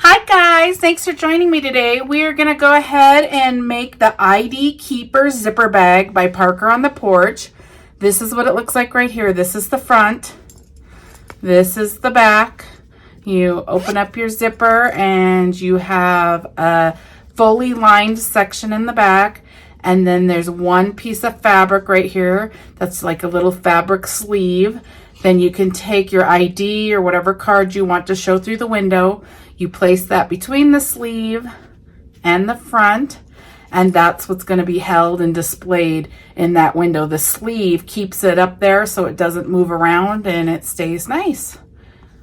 Hi guys, thanks for joining me today. We are going to go ahead and make the ID Keeper zipper bag by Parker on the Porch. This is what it looks like right here. This is the front. This is the back. You open up your zipper and you have a fully lined section in the back. And then there's one piece of fabric right here that's like a little fabric sleeve. Then you can take your ID or whatever card you want to show through the window. You place that between the sleeve and the front, and that's what's going to be held and displayed in that window. The sleeve keeps it up there so it doesn't move around and it stays nice.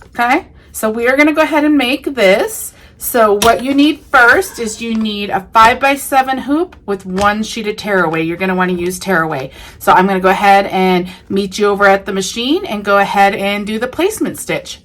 Okay, so we are going to go ahead and make this. So what you need first is you need a 5x7 hoop with one sheet of tearaway. You're going to want to use tearaway. So I'm going to go ahead and meet you over at the machine and go ahead and do the placement stitch.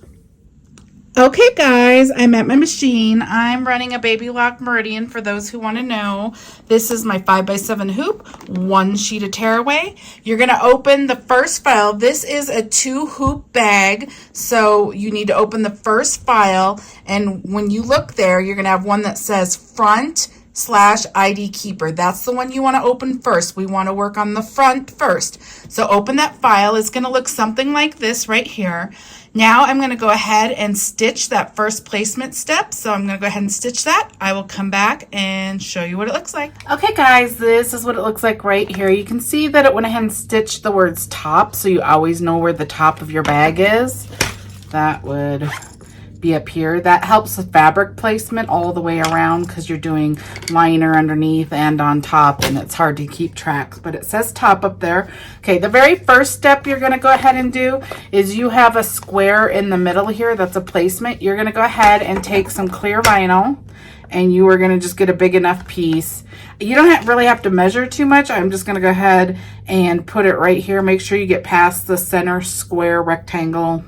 Okay guys, I'm at my machine. I'm running a baby lock meridian for those who want to know. This is my 5x7 hoop, one sheet of tearaway. You're going to open the first file. This is a 2 hoop bag, so you need to open the first file, and when you look there, you're going to have one that says front/ID Keeper. That's the one you want to open first. We want to work on the front first. So open that file. It's going to look something like this right here. Now I'm going to go ahead and stitch that first placement step. So I'm going to go ahead and stitch that. I will come back and show you what it looks like. Okay guys, this is what it looks like right here. You can see that it went ahead and stitched the words top, so you always know where the top of your bag is. That would be up here. That helps with fabric placement all the way around because you're doing liner underneath and on top, and it's hard to keep track, but it says top up there. Okay, the very first step you're going to go ahead and do is you have a square in the middle here that's a placement. You're going to go ahead and take some clear vinyl and you are going to just get a big enough piece. You don't really have to measure too much. I'm just going to go ahead and put it right here. Make sure you get past the center square rectangle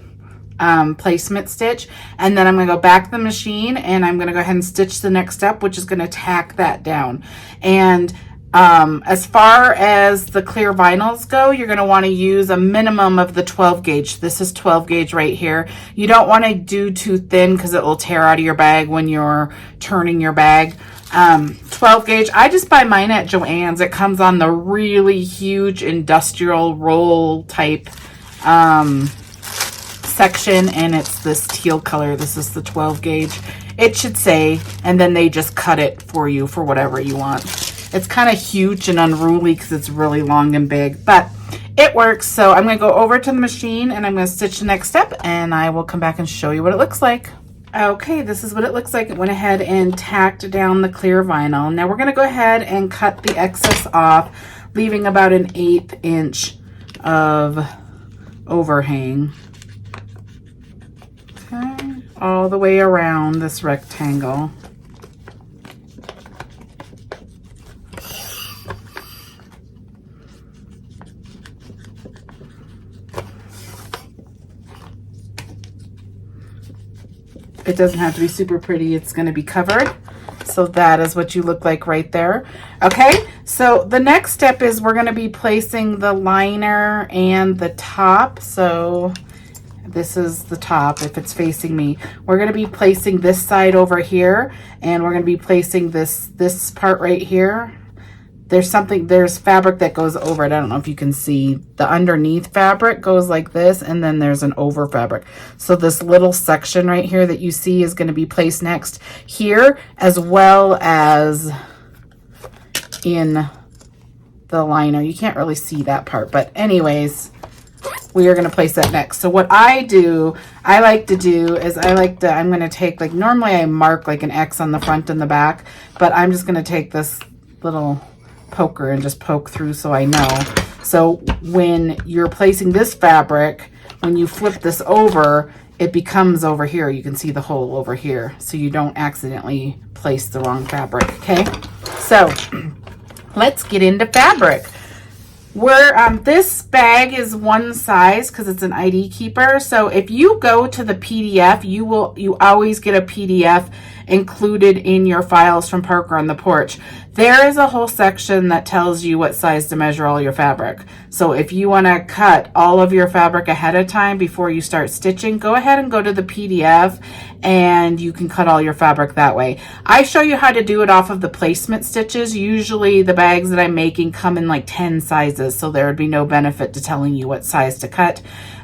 placement stitch, and then I'm going to go back to the machine and I'm going to go ahead and stitch the next step, which is going to tack that down. And as far as the clear vinyls go, you're going to want to use a minimum of the 12 gauge. This is 12 gauge right here. You don't want to do too thin because it will tear out of your bag when you're turning your bag. 12 gauge, I just buy mine at Joann's. It comes on the really huge industrial roll type section, and it's this teal color. This is the 12 gauge, it should say, and then they just cut it for you for whatever you want. It's kind of huge and unruly because it's really long and big, but it works. So I'm going to go over to the machine and I'm going to stitch the next step, and I will come back and show you what it looks like. Okay, this is what it looks like. It went ahead and tacked down the clear vinyl. Now we're going to go ahead and cut the excess off, leaving about an 1/8 inch of overhang. Okay, all the way around this rectangle. It doesn't have to be super pretty. It's going to be covered. So that is what you look like right there. Okay, so the next step is we're going to be placing the liner and the top. So this is the top if it's facing me. We're going to be placing this side over here, and we're going to be placing this part right here. There's fabric that goes over it. I don't know if you can see. The underneath fabric goes like this, and then there's an over fabric. So this little section right here that you see is going to be placed next here, as well as in the liner. You can't really see that part, but anyways, we are going to place that next. So what I like to do is I'm going to take, like, normally I mark like an X on the front and the back, but I'm just going to take this little poker and just poke through so I know. So when you're placing this fabric, when you flip this over, it becomes over here. You can see the hole over here, so you don't accidentally place the wrong fabric. Okay, so let's get into fabric. This bag is one size because it's an ID Keeper. So if you go to the PDF, you always get a PDF included in your files from Parker on the Porch. There is a whole section that tells you what size to measure all your fabric. So if you want to cut all of your fabric ahead of time before you start stitching, go ahead and go to the PDF and you can cut all your fabric that way. I show you how to do it off of the placement stitches. Usually the bags that I'm making come in like 10 sizes, so there would be no benefit to telling you what size to cut.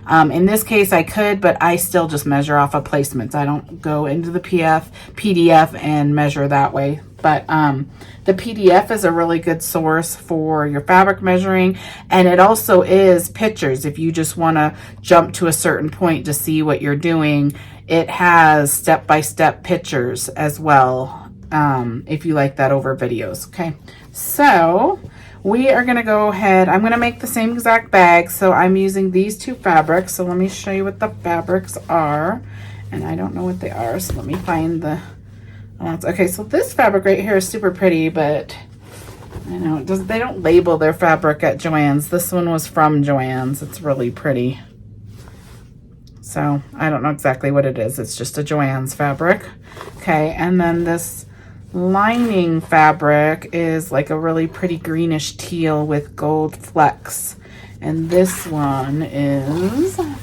In this case I could, but I still just measure off of placements. I don't go into the PDF and measure that way. But the PDF is a really good source for your fabric measuring, and it also is pictures. If you just want to jump to a certain point to see what you're doing, it has step-by-step pictures as well, if you like that over videos. Okay, so we are going to go ahead. I'm going to make the same exact bag, so I'm using these two fabrics. So let me show you what the fabrics are, and I don't know what they are, so let me find the okay. So this fabric right here is super pretty, but I know it doesn't, they don't label their fabric at Joann's. This one was from Joann's. It's really pretty. So I don't know exactly what it is. It's just a Joann's fabric. Okay, and then this lining fabric is like a really pretty greenish teal with gold flecks. And this one is, let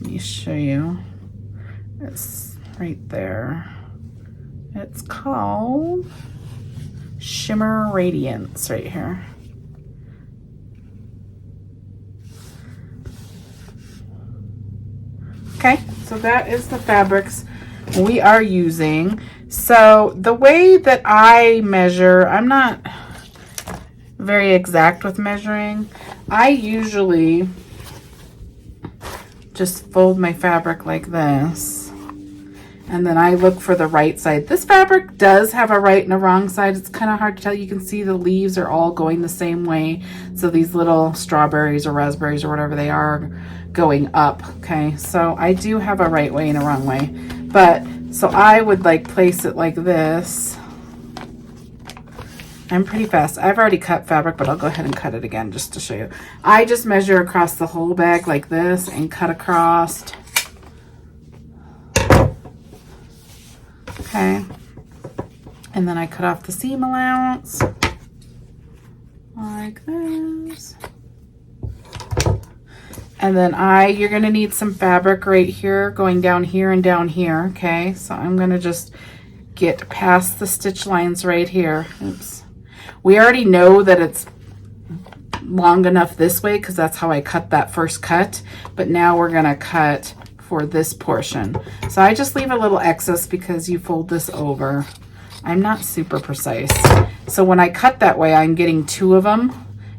me show you. It's right there. It's called Shimmer Radiance right here. Okay, so that is the fabrics we are using. So the way that I measure, I'm not very exact with measuring. I usually just fold my fabric like this, and then I look for the right side. This fabric does have a right and a wrong side. It's kind of hard to tell. You can see the leaves are all going the same way. So these little strawberries or raspberries or whatever they are going up. Okay, so I do have a right way and a wrong way. But so I would like place it like this. I'm pretty fast. I've already cut fabric, but I'll go ahead and cut it again just to show you. I just measure across the whole bag like this and cut across. Okay, and then I cut off the seam allowance like this. And then you're going to need some fabric right here going down here and down here. Okay, so I'm going to just get past the stitch lines right here. Oops. We already know that it's long enough this way because that's how I cut that first cut, but now we're going to cut for this portion. So I just leave a little excess because you fold this over. I'm not super precise. So when I cut that way, I'm getting two of them,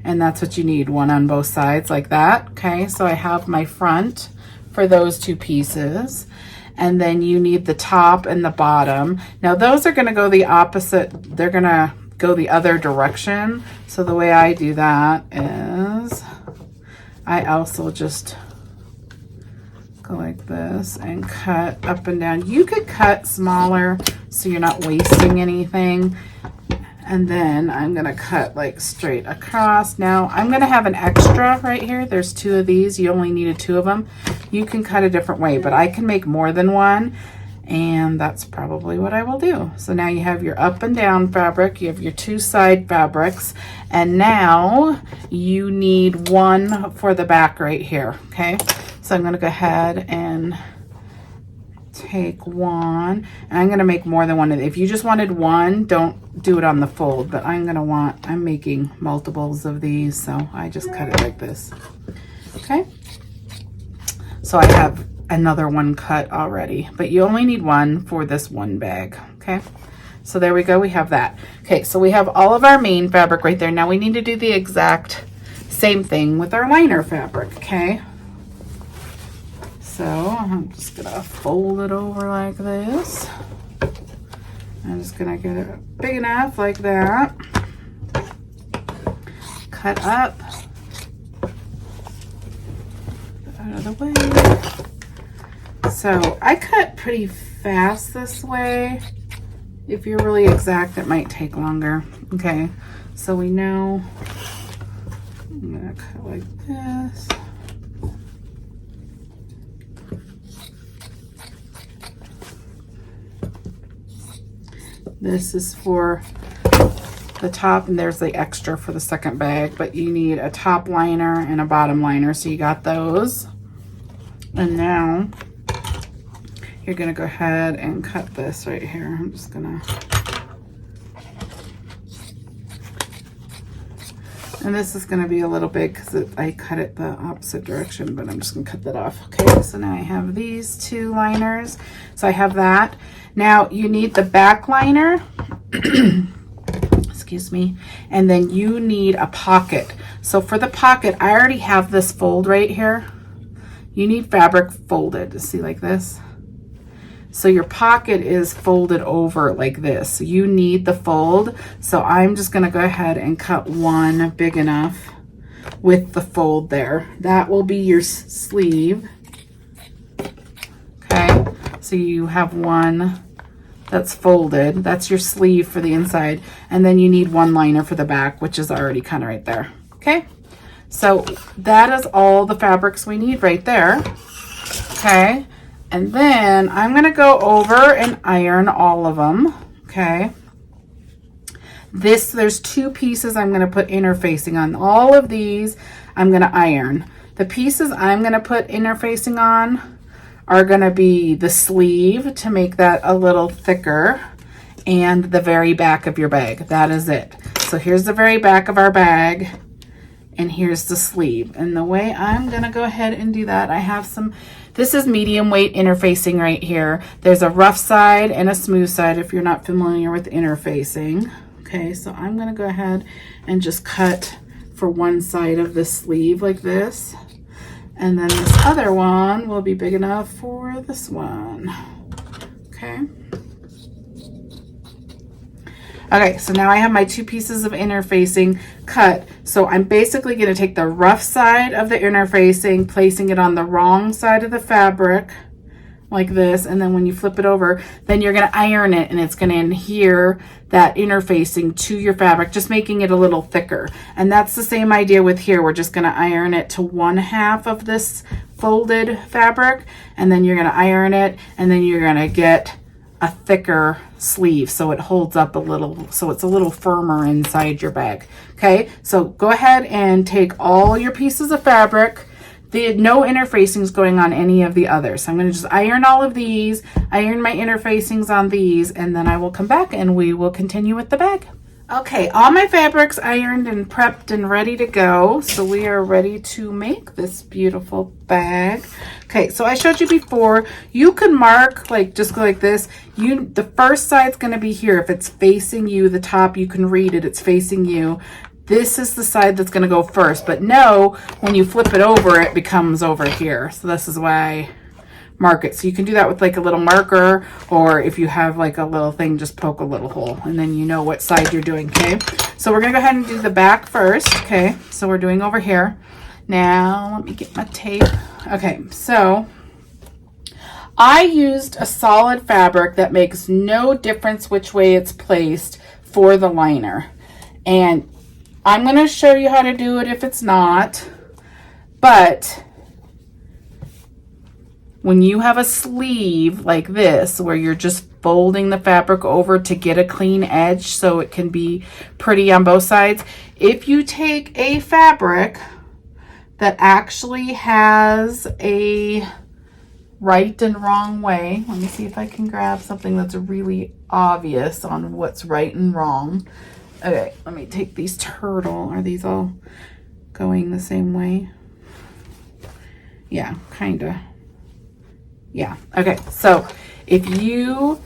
and that's what you need, one on both sides like that. Okay, so I have my front for those two pieces, and then you need the top and the bottom. Now those are going to go the opposite. They're going to go the other direction. So the way I do that is I also just go like this and cut up and down. You could cut smaller so you're not wasting anything. And then I'm gonna cut like straight across. Now I'm gonna have an extra right here. There's two of these. You only needed two of them. You can cut a different way, but I can make more than one, and that's probably what I will do. So now you have your up and down fabric, you have your two side fabrics, and now you need one for the back right here. Okay, so I'm gonna go ahead and take one, and I'm gonna make more than one. If you just wanted one, don't do it on the fold, but I'm making multiples of these, so I just cut it like this. Okay, so I have another one cut already, but you only need one for this one bag. Okay, so there we go, we have that. Okay, so we have all of our main fabric right there. Now we need to do the exact same thing with our liner fabric. Okay, so I'm just gonna fold it over like this. I'm just gonna get it big enough like that. Cut up. Out of the way. So I cut pretty fast this way. If you're really exact, it might take longer. Okay, so we know I'm gonna cut like this. This is for the top, and there's the extra for the second bag, but you need a top liner and a bottom liner, so you got those. And now you're gonna go ahead and cut this right here. I'm just gonna, and this is gonna be a little big because I cut it the opposite direction, but I'm just gonna cut that off. Okay, so now I have these two liners. So I have that. Now you need the back liner, excuse me, and then you need a pocket. So for the pocket, I already have this fold right here. You need fabric folded, see, like this. So your pocket is folded over like this. So you need the fold. So I'm just gonna go ahead and cut one big enough with the fold there. That will be your sleeve. Okay, so you have one that's folded. That's your sleeve for the inside. And then you need one liner for the back, which is already kind of right there. Okay, so that is all the fabrics we need right there. Okay. And then I'm gonna go over and iron all of them, okay? There's two pieces I'm gonna put interfacing on. All of these I'm gonna iron. The pieces I'm gonna put interfacing on are gonna be the sleeve to make that a little thicker and the very back of your bag. That is it. So here's the very back of our bag and here's the sleeve. And the way I'm gonna go ahead and do that, I have some, this is medium weight interfacing right here. There's a rough side and a smooth side if you're not familiar with interfacing. Okay, so I'm gonna go ahead and just cut for one side of the sleeve like this. And then this other one will be big enough for this one. Okay. Okay, so now I have my two pieces of interfacing cut. So I'm basically gonna take the rough side of the interfacing, placing it on the wrong side of the fabric, like this, and then when you flip it over, then you're gonna iron it and it's gonna adhere that interfacing to your fabric, just making it a little thicker. And that's the same idea with here. We're just gonna iron it to one half of this folded fabric, and then you're gonna iron it, and then you're gonna get a thicker sleeve so it holds up a little, so it's a little firmer inside your bag. Okay, so go ahead and take all your pieces of fabric. No interfacings going on any of the others. So I'm going to just iron all of these, iron my interfacings on these, and then I will come back and we will continue with the bag. Okay, all my fabrics ironed and prepped and ready to go. So we are ready to make this beautiful bag. Okay, so I showed you before, you can mark like, just go like this. The first side's gonna be here. If it's facing you, the top, you can read it, it's facing you. This is the side that's gonna go first, but no, when you flip it over, it becomes over here. So this is why I mark it. So you can do that with like a little marker, or if you have like a little thing, just poke a little hole and then you know what side you're doing, okay? So we're gonna go ahead and do the back first, okay? So we're doing over here. Now, let me get my tape. Okay, so I used a solid fabric that makes no difference which way it's placed for the liner. And I'm gonna show you how to do it if it's not, but when you have a sleeve like this, where you're just folding the fabric over to get a clean edge so it can be pretty on both sides, if you take a fabric that actually has a right and wrong way, let me see if I can grab something that's really obvious on what's right and wrong. Okay, let me take these turtle. Are these all going the same way? Yeah, kind of. Yeah, okay, so if you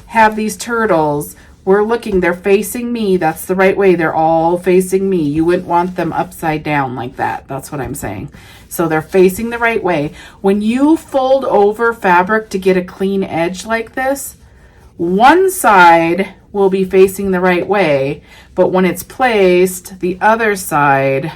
have these turtles, we're looking, they're facing me, that's the right way, they're all facing me. You wouldn't want them upside down like that, that's what I'm saying. So they're facing the right way. When you fold over fabric to get a clean edge like this, one side will be facing the right way, but when it's placed, the other side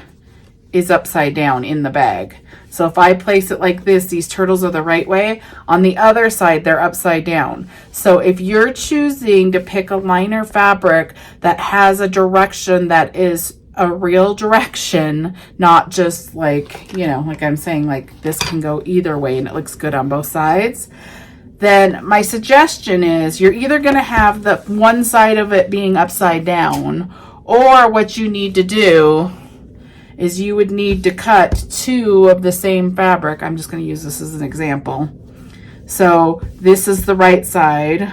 is upside down in the bag. So if I place it like this, these turtles are the right way. On the other side, they're upside down. So if you're choosing to pick a liner fabric that has a direction that is a real direction, not just like, you know, like I'm saying, like this can go either way and it looks good on both sides, then my suggestion is you're either going to have the one side of it being upside down, or what you need to do is you would need to cut two of the same fabric. I'm just going to use this as an example. So this is the right side.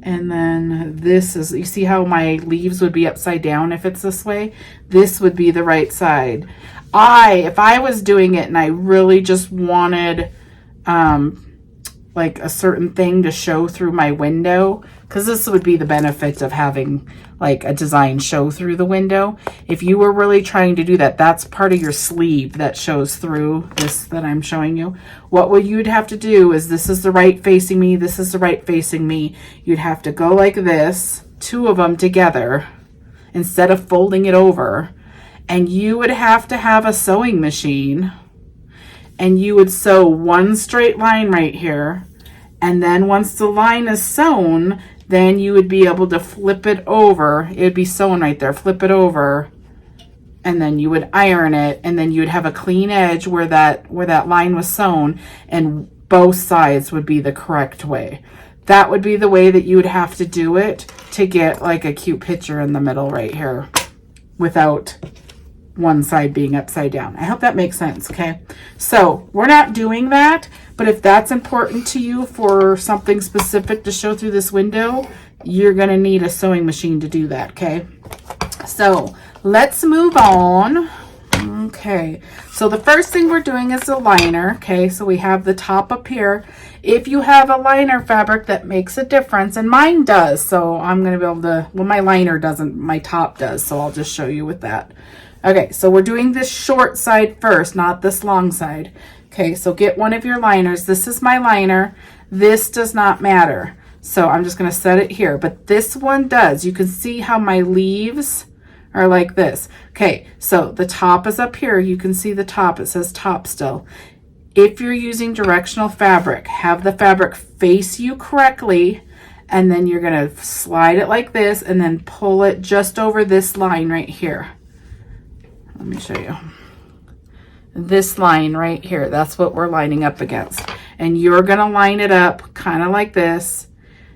And then this is, you see how my leaves would be upside down if it's this way? This would be the right side. If I was doing it and I really just wanted like a certain thing to show through my window, because this would be the benefit of having like a design show through the window. If you were really trying to do that, that's part of your sleeve that shows through this that I'm showing you. What you'd have to do is, this is the right facing me, this is the right facing me. You'd have to go like this, two of them together, instead of folding it over. And you would have to have a sewing machine, and you would sew one straight line right here. And then once the line is sewn, then you would be able to flip it over. It would be sewn right there, flip it over, and then you would iron it, and then you would have a clean edge where that line was sewn, and both sides would be the correct way. That would be the way that you would have to do it to get like a cute picture in the middle right here without one side being upside down. I hope that makes sense, okay? So we're not doing that, but if that's important to you for something specific to show through this window, you're gonna need a sewing machine to do that, okay? So let's move on. Okay, so the first thing we're doing is the liner, okay? So we have the top up here. If you have a liner fabric, that makes a difference, and mine does, so I'm gonna be able to, well, my liner doesn't, my top does, so I'll just show you with that. Okay, so we're doing this short side first, not this long side. Okay, so get one of your liners. This is my liner. This does not matter. So I'm just gonna set it here, but this one does. You can see how my leaves are like this. Okay, so the top is up here. You can see the top, it says top still. If you're using directional fabric, have the fabric face you correctly, and then you're gonna slide it like this and then pull it just over this line right here. Let me show you. This line right here, that's what we're lining up against. And you're gonna line it up kind of like this.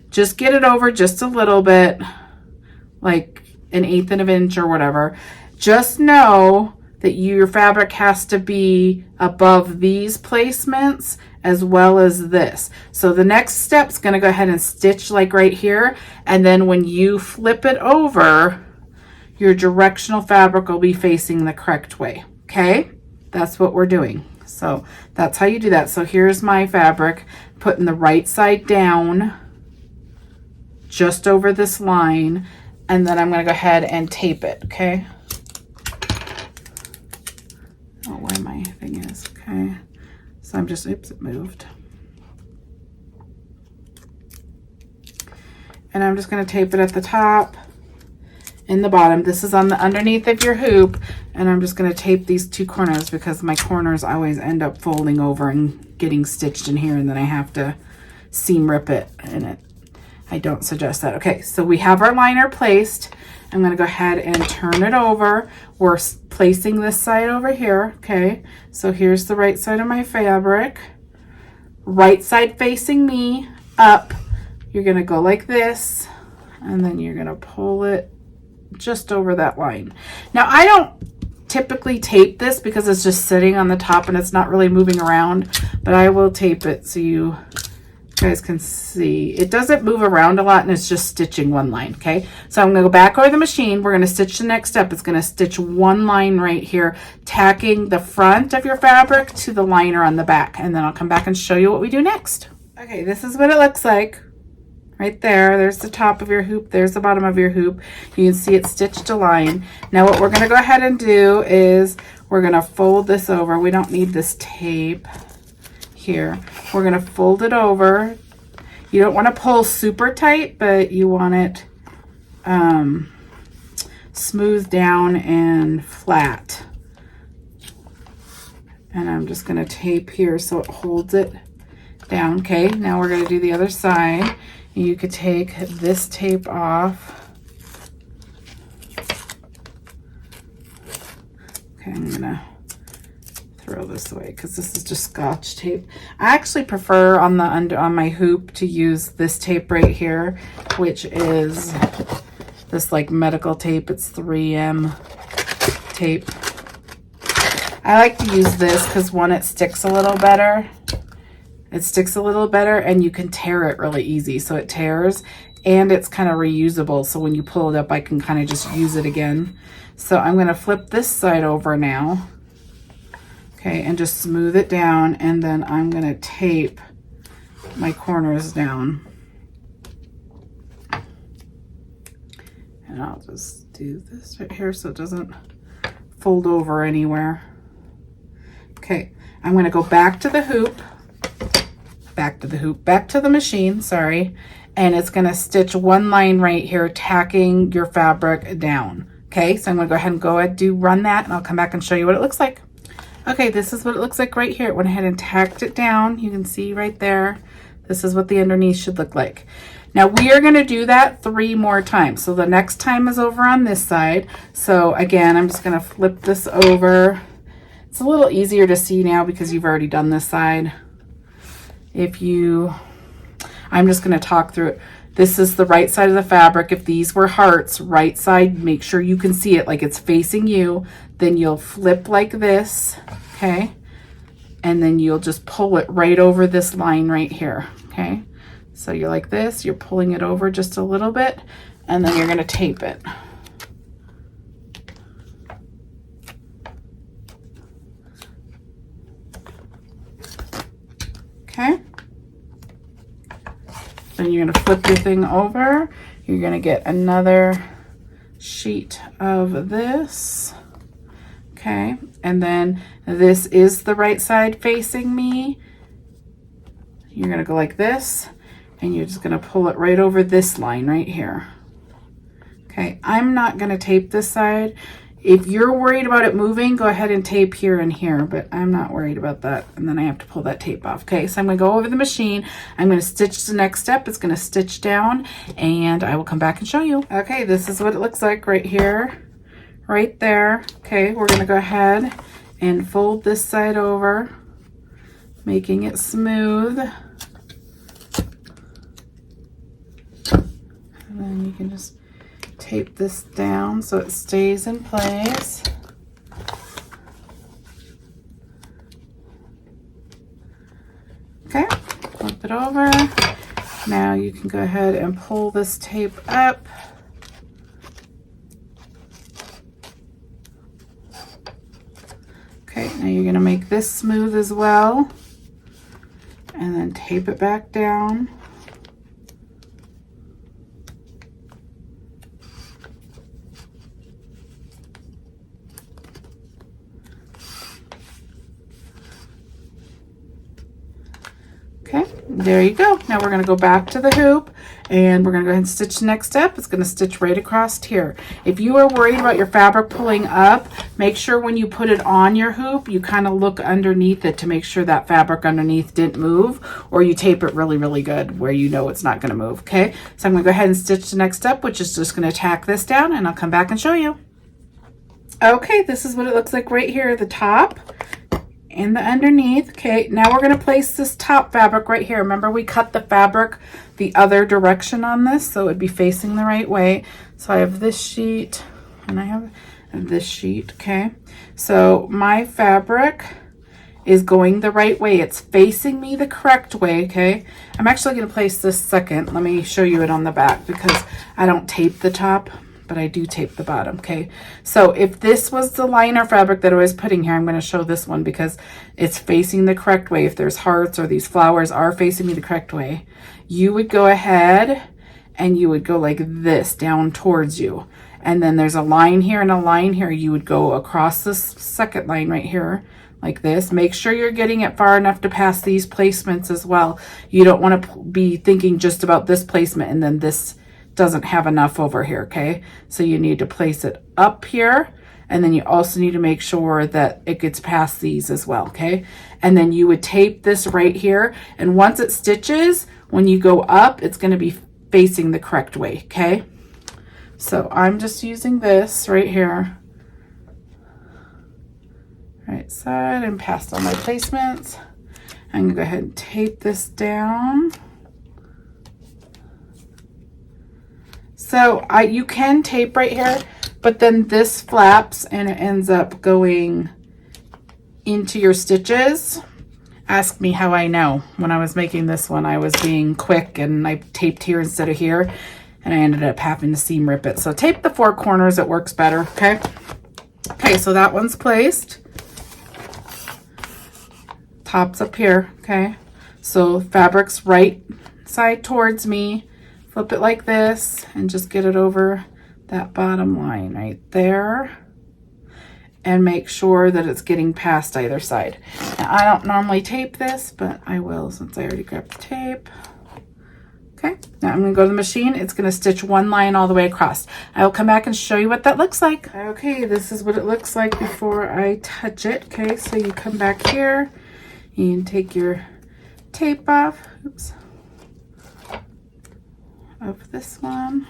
Just get it over just a little bit, like 1/8 of an inch or whatever. Just know that your fabric has to be above these placements as well as this. So the next step's gonna go ahead and stitch like right here. And then when you flip it over, your directional fabric will be facing the correct way, okay? That's what we're doing. So that's how you do that. So here's my fabric, putting the right side down just over this line, and then I'm gonna go ahead and tape it, okay? Oh, where my thing is, okay? So I'm just, oops, it moved. And I'm just gonna tape it at the top, in the bottom. This is on the underneath of your hoop, and I'm just going to tape these two corners because my corners always end up folding over and getting stitched in here, and then I have to seam rip it in it. I don't suggest that. Okay, so we have our liner placed. I'm going to go ahead and turn it over. We're placing this side over here, okay? So here's the right side of my fabric. Right side facing me up. You're going to go like this, and then you're going to pull it just over that line. Now I don't typically tape this because it's just sitting on the top and it's not really moving around, but I will tape it so you guys can see. It doesn't move around a lot and it's just stitching one line, okay? So I'm gonna go back over the machine. We're gonna stitch the next step. It's gonna stitch one line right here, tacking the front of your fabric to the liner on the back, and then I'll come back and show you what we do next. Okay, this is what it looks like. Right there, there's the top of your hoop, there's the bottom of your hoop. You can see it's stitched a line. Now what we're gonna go ahead and do is we're gonna fold this over. We don't need this tape here. We're gonna fold it over. You don't wanna pull super tight, but you want it smooth down and flat. And I'm just gonna tape here so it holds it down. Okay, now we're gonna do the other side. You could take this tape off. Okay, I'm gonna throw this away because this is just Scotch tape. I actually prefer on my hoop to use this tape right here, which is this like medical tape. It's 3M tape. I like to use this because one, it sticks a little better, It sticks a little better, and you can tear it really easy. So it tears, and it's kind of reusable. So when you pull it up, I can kind of just use it again. So I'm going to flip this side over now. Okay, and just smooth it down, and then I'm going to tape my corners down. And I'll just do this right here so it doesn't fold over anywhere. Okay, I'm going to go back to the hoop, back to the machine, sorry, and it's going to stitch one line right here, tacking your fabric down. Okay, so I'm going to go ahead and run that, and I'll come back and show you what it looks like. Okay, this is what it looks like right here. It went ahead and tacked it down. You can see right there. This is what the underneath should look like. Now we are going to do that 3 more times. So the next time is over on this side. So again, I'm just going to flip this over. It's a little easier to see now because you've already done this side. I'm just going to talk through it. This is the right side of the fabric. If these were hearts, right side, make sure you can see it like it's facing you. Then you'll flip like this, okay? And then you'll just pull it right over this line right here, okay? So you're like this, you're pulling it over just a little bit, and then you're gonna tape it. Okay? Then you're gonna flip your thing over. You're gonna get another sheet of this. Okay, and then this is the right side facing me. You're gonna go like this, and you're just gonna pull it right over this line right here. Okay, I'm not gonna tape this side. If you're worried about it moving, go ahead and tape here and here, but I'm not worried about that. And then I have to pull that tape off. Okay, so I'm gonna go over the machine. I'm gonna stitch the next step. It's gonna stitch down, and I will come back and show you. Okay, this is what it looks like right here, right there. Okay, we're gonna go ahead and fold this side over, making it smooth. And then you can just tape this down so it stays in place. Okay, flip it over. Now you can go ahead and pull this tape up. Okay, now you're gonna make this smooth as well, and then tape it back down. Okay, there you go. Now we're going to go back to the hoop, and we're going to go ahead and stitch the next step. It's going to stitch right across here. If you are worried about your fabric pulling up, make sure when you put it on your hoop, you kind of look underneath it to make sure that fabric underneath didn't move, or you tape it really, really good where you know it's not going to move. Okay, so I'm going to go ahead and stitch the next step, which is just going to tack this down, and I'll come back and show you. Okay, this is what it looks like right here, the top and the underneath. Okay, now we're going to place this top fabric right here. Remember, we cut the fabric the other direction on this, so it'd be facing the right way. So I have this sheet, and I have this sheet. Okay, so my fabric is going the right way. It's facing me the correct way. Okay, I'm actually going to place this second. Let me show you it on the back because I don't tape the top, but I do tape the bottom. Okay, so if this was the liner fabric that I was putting here, I'm going to show this one because it's facing the correct way. If there's hearts or these flowers are facing me the correct way, you would go ahead and you would go like this down towards you. And then there's a line here and a line here. You would go across this second line right here like this. Make sure you're getting it far enough to pass these placements as well. You don't want to be thinking just about this placement and then this doesn't have enough over here. Okay, so you need to place it up here, and then you also need to make sure that it gets past these as well. Okay, and then you would tape this right here, and once it stitches, when you go up, it's going to be facing the correct way. Okay, so I'm just using this right here, right side, and past all my placements. I'm going to go ahead and tape this down. So you can tape right here, but then this flaps and it ends up going into your stitches. ask me how I know. When I was making this one, I was being quick and I taped here instead of here, and I ended up having to seam rip it. So tape the 4 corners, it works better, okay? Okay, so that one's placed. Top's up here, okay? So fabric's right side towards me. Flip it like this and just get it over that bottom line right there. And make sure that it's getting past either side. Now, I don't normally tape this, but I will since I already grabbed the tape. Okay, now I'm gonna go to the machine. It's gonna stitch 1 line all the way across. I will come back and show you what that looks like. Okay, this is what it looks like before I touch it. Okay, so you come back here, you can take your tape off, oops, of this one.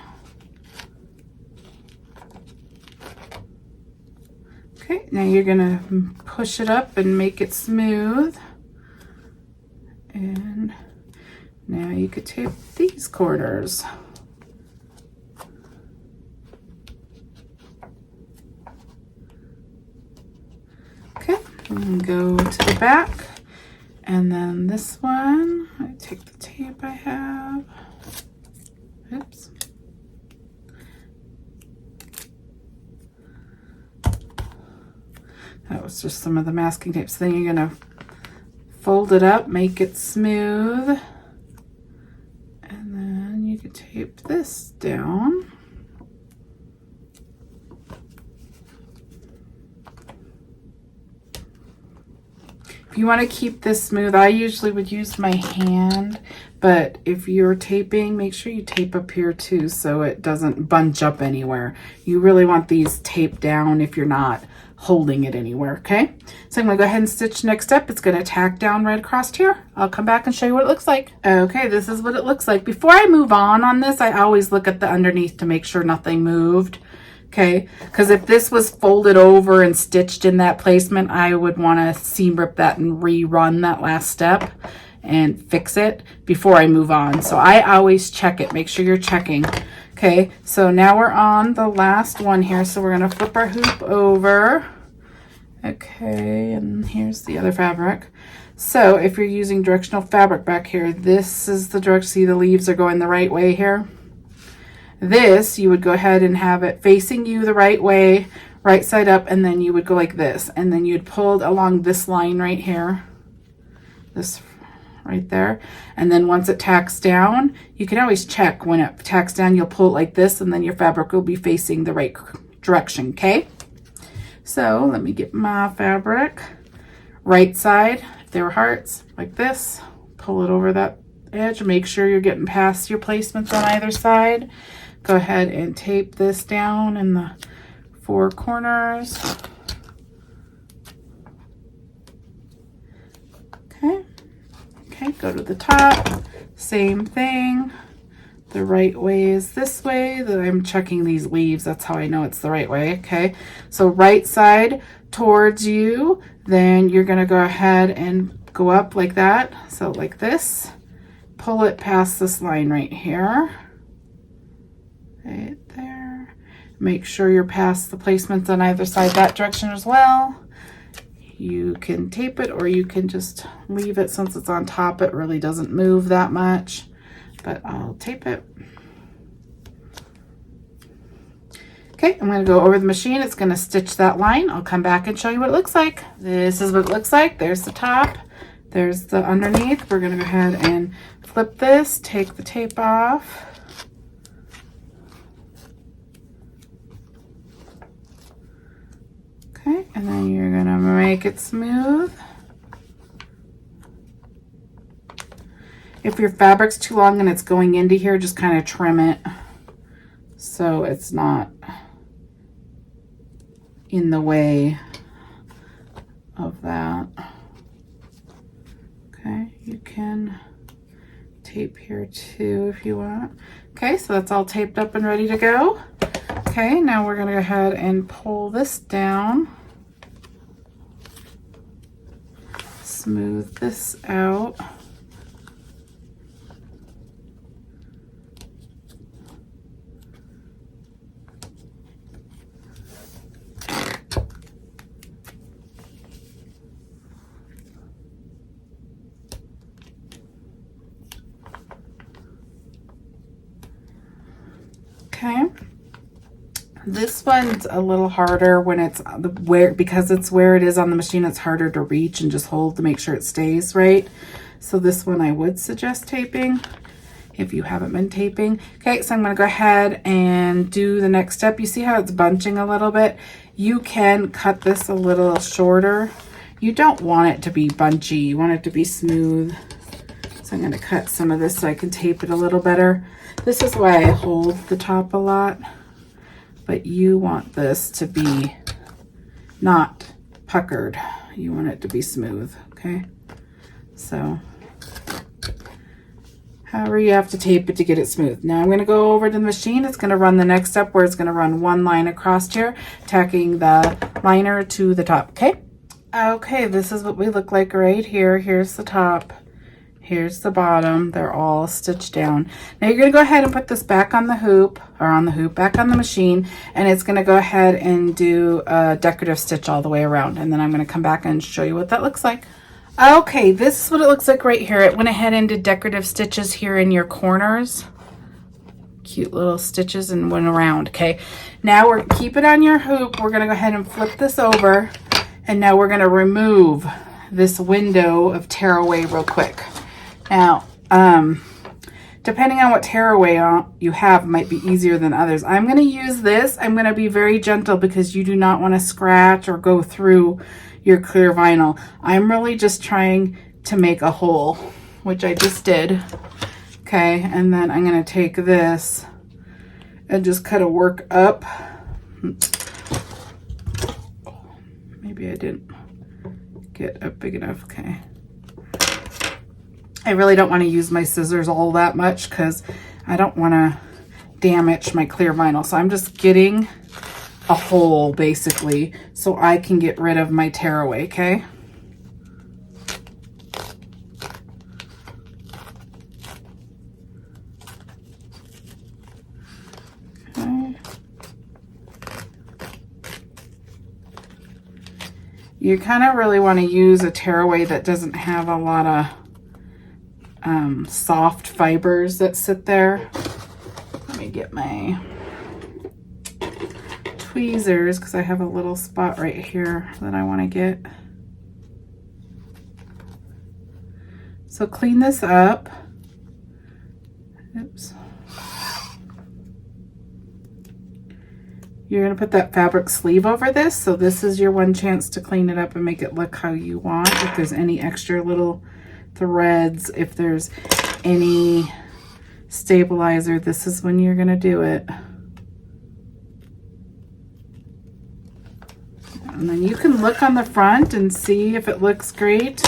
Okay, now you're gonna push it up and make it smooth. And now you could tape these corners. Okay, and go to the back. And then this one, I take the tape I have. Oops. That was just some of the masking tape. So then you're gonna fold it up, make it smooth, and then you can tape this down. If you want to keep this smooth, I usually would use my hand, but if you're taping, make sure you tape up here too so it doesn't bunch up anywhere. You really want these taped down if you're not holding it anywhere, okay? So I'm gonna go ahead and stitch next up. It's gonna tack down right across here. I'll come back and show you what it looks like. Okay, this is what it looks like. Before I move on this, I always look at the underneath to make sure nothing moved, okay? Because if this was folded over and stitched in that placement, I would wanna seam rip that and rerun that last step and fix it before I move on. So I always check it, make sure you're checking. Okay, so now we're on the last one here. So we're gonna flip our hoop over. Okay, and here's the other fabric. So if you're using directional fabric back here, this is the direction, see the leaves are going the right way here. This, you would go ahead and have it facing you the right way, right side up, and then you would go like this. And then you'd pull along this line right here, this right there. And then once it tacks down, you can always check when it tacks down, you'll pull it like this and then your fabric will be facing the right direction, okay? So let me get my fabric. Right side, if they were hearts, like this, pull it over that edge. Make sure you're getting past your placements on either side. Go ahead and tape this down in the 4 corners. Okay. Okay, go to the top, same thing. The right way is this way. That I'm checking these leaves, that's how I know it's the right way, okay? So right side towards you, then you're gonna go ahead and go up like that. So like this, pull it past this line right here. Right there. Make sure you're past the placements on either side that direction as well. You can tape it or you can just leave it since it's on top. It really doesn't move that much, but I'll tape it. Okay, I'm gonna go over the machine. It's gonna stitch that line. I'll come back and show you what it looks like. This is what it looks like. There's the top, there's the underneath. We're gonna go ahead and flip this, take the tape off. Okay, and then you're gonna make it smooth. If your fabric's too long and it's going into here, just kind of trim it so it's not in the way of that. Okay, you can tape here too if you want. Okay, so that's all taped up and ready to go. Okay, now we're gonna go ahead and pull this down. Smooth this out. Okay. This one's a little harder when it's because it's where it is on the machine, it's harder to reach and just hold to make sure it stays right. So this one I would suggest taping if you haven't been taping. Okay, so I'm going to go ahead and do the next step. You see how it's bunching a little bit? You can cut this a little shorter. You don't want it to be bunchy. You want it to be smooth. So I'm going to cut some of this so I can tape it a little better. This is why I hold the top a lot. But you want this to be not puckered. You want it to be smooth, okay? So however you have to tape it to get it smooth. Now I'm going to go over to the machine. It's going to run the next step where it's going to run one line across here, tacking the liner to the top, okay? Okay, this is what we look like right here. Here's the top. Here's the bottom. They're all stitched down. Now you're going to go ahead and put this back on the hoop, back on the machine, and it's going to go ahead and do a decorative stitch all the way around. And then I'm going to come back and show you what that looks like. Okay, this is what it looks like right here. It went ahead and did decorative stitches here in your corners. Cute little stitches and went around, okay? Now we're keep it on your hoop. We're gonna go ahead and flip this over, and now we're gonna remove this window of tearaway real quick. Now, depending on what tearaway you have, might be easier than others. I'm gonna use this. I'm gonna be very gentle because you do not wanna scratch or go through your clear vinyl. I'm really just trying to make a hole, which I just did. Okay, and then I'm going to take this and just kind of work up. Maybe I didn't get up big enough. Okay. I really don't want to use my scissors all that much because I don't want to damage my clear vinyl. So I'm just getting a hole basically so I can get rid of my tearaway, okay? Okay. You kind of really want to use a tearaway that doesn't have a lot of soft fibers that sit there. Let me get my tweezers because I have a little spot right here that I want to get. So clean this up. Oops. You're going to put that fabric sleeve over this. So this is your one chance to clean it up and make it look how you want. If there's any extra little threads, if there's any stabilizer, this is when you're going to do it. And then you can look on the front and see if it looks great.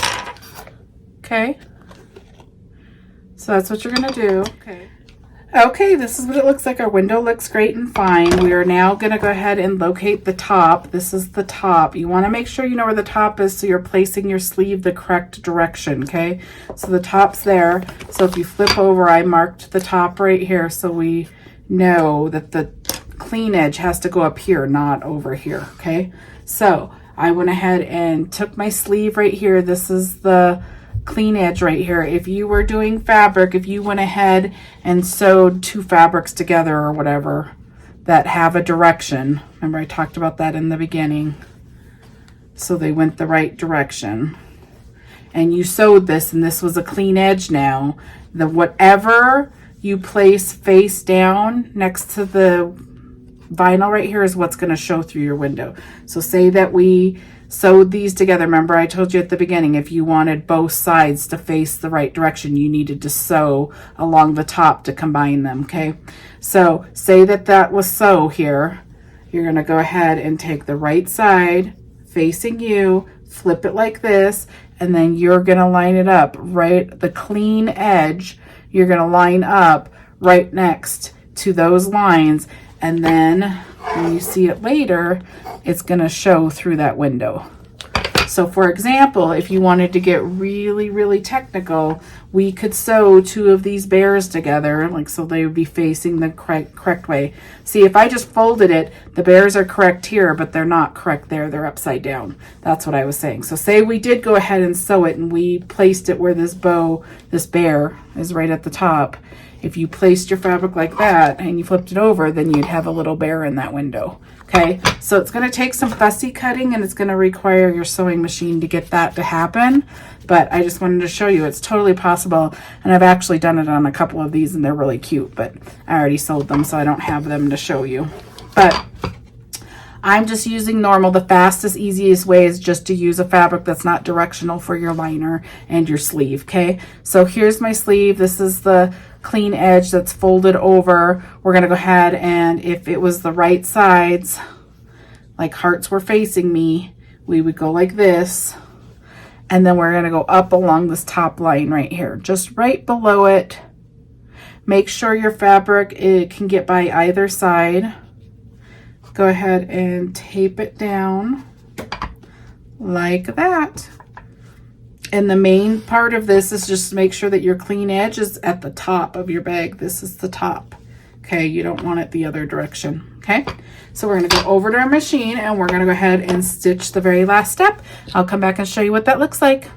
Okay. So that's what you're going to do. Okay. Okay, this is what it looks like. Our window looks great and fine. We are now going to go ahead and locate the top. This is the top. You want to make sure you know where the top is so you're placing your sleeve the correct direction, okay? So the top's there. So if you flip over, I marked the top right here so we know that the clean edge has to go up here, not over here, okay? So I went ahead and took my sleeve right here. This is the clean edge right here. If you were doing fabric, if you went ahead and sewed two fabrics together or whatever that have a direction, remember I talked about that in the beginning, so they went the right direction, and you sewed this and this was a clean edge, now the whatever you place face down next to the vinyl right here is what's going to show through your window. So say that we sewed these together. Remember I told you at the beginning, if you wanted both sides to face the right direction, you needed to sew along the top to combine them, okay? So say that that was sew here. You're going to go ahead and take the right side facing you, flip it like this, and then you're going to line it up right, the clean edge, you're going to line up right next to those lines. And then when you see it later, it's going to show through that window. So for example, if you wanted to get really technical, we could sew two of these bears together, like so they would be facing the correct way. See, if I just folded it, the bears are correct here, but they're not correct there. They're upside down. That's what I was saying. So say we did go ahead and sew it and we placed it where this bear is right at the top. If you placed your fabric like that and you flipped it over, then you'd have a little bear in that window. Okay, so it's going to take some fussy cutting and it's going to require your sewing machine to get that to happen. But I just wanted to show you it's totally possible. And I've actually done it on a couple of these and they're really cute, but I already sold them, so I don't have them to show you. But I'm just using normal. The fastest, easiest way is just to use a fabric that's not directional for your liner and your sleeve, okay? So here's my sleeve. This is the clean edge that's folded over. We're gonna go ahead and if it was the right sides, like hearts were facing me, we would go like this. And then we're gonna go up along this top line right here, just right below it. Make sure your fabric, it can get by either side. Go ahead and tape it down like that. And the main part of this is just make sure that your clean edge is at the top of your bag. This is the top. Okay, you don't want it the other direction. Okay, so we're going to go over to our machine and we're going to go ahead and stitch the very last step. I'll come back and show you what that looks like.